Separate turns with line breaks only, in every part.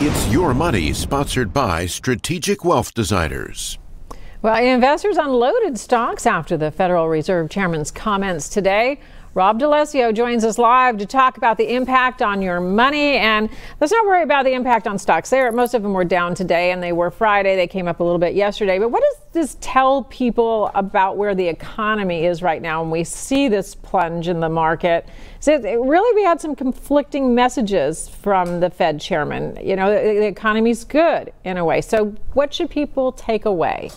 It's Your Money, sponsored by Strategic Wealth Designers.
Well, investors unloaded stocks after the Federal Reserve Chairman's comments today. Rob Lessio joins us live to talk about the impact on your money. And let's not worry about the impact on stocks. Most of them were down today, and they were Friday. They came up a little bit yesterday. But what does this tell people about where the economy is right now when we see this plunge in the market? So really, we had some conflicting messages from the Fed chairman. You know, the economy's good in a way. So what should people take away?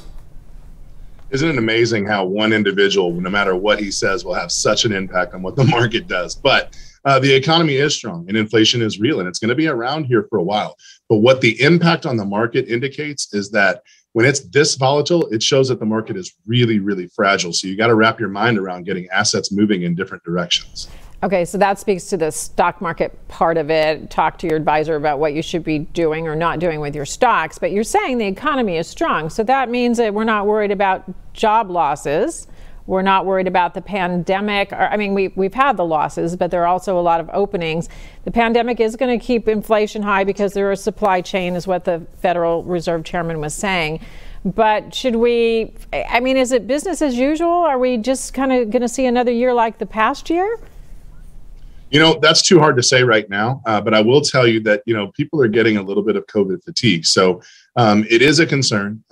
Isn't it amazing how one individual, no matter what he says, will have such an impact on what the market does? But the economy is strong and inflation is real, and it's going to be around here for a while. But what the impact on the market indicates is that when it's this volatile, it shows that the market is really, really fragile. So you got to wrap your mind around getting assets moving in different directions.
Okay, so that speaks to the stock market part of it. Talk to your advisor about what you should be doing or not doing with your stocks. But you're saying the economy is strong. So that means that we're not worried about job losses. We're not worried about the pandemic. I mean, we've had the losses, but there are also a lot of openings. The pandemic is going to keep inflation high because there is supply chain, is what the Federal Reserve Chairman was saying. But should we, I mean, is it business as usual? Are we just kind of going to see another year like the past year?
You know, that's too hard to say right now, but I will tell you that, you know, people are getting a little bit of COVID fatigue. So it is a concern.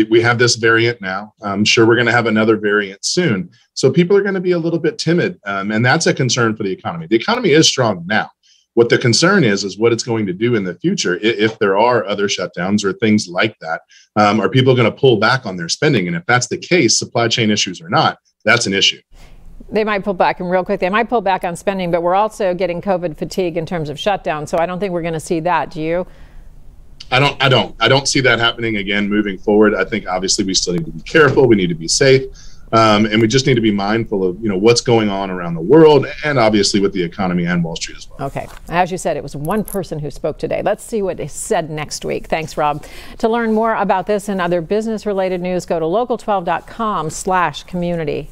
We have this variant now. I'm sure we're going to have another variant soon. So people are going to be a little bit timid, and that's a concern for the economy. The economy is strong now. What the concern is what it's going to do in the future if there are other shutdowns or things like that. Are people going to pull back on their spending? And if that's the case, supply chain issues or not, that's an issue.
They might pull back, and real quick, they might pull back on spending, but we're also getting COVID fatigue in terms of shutdown. So I don't think we're going to see that. Do you?
I don't see that happening again moving forward. I think obviously we still need to be careful. We need to be safe. And we just need to be mindful of, you know, what's going on around the world and obviously with the economy and Wall Street as well.
Okay. As you said, it was one person who spoke today. Let's see what is said next week. Thanks, Rob. To learn more about this and other business related news, go to local12.com/community.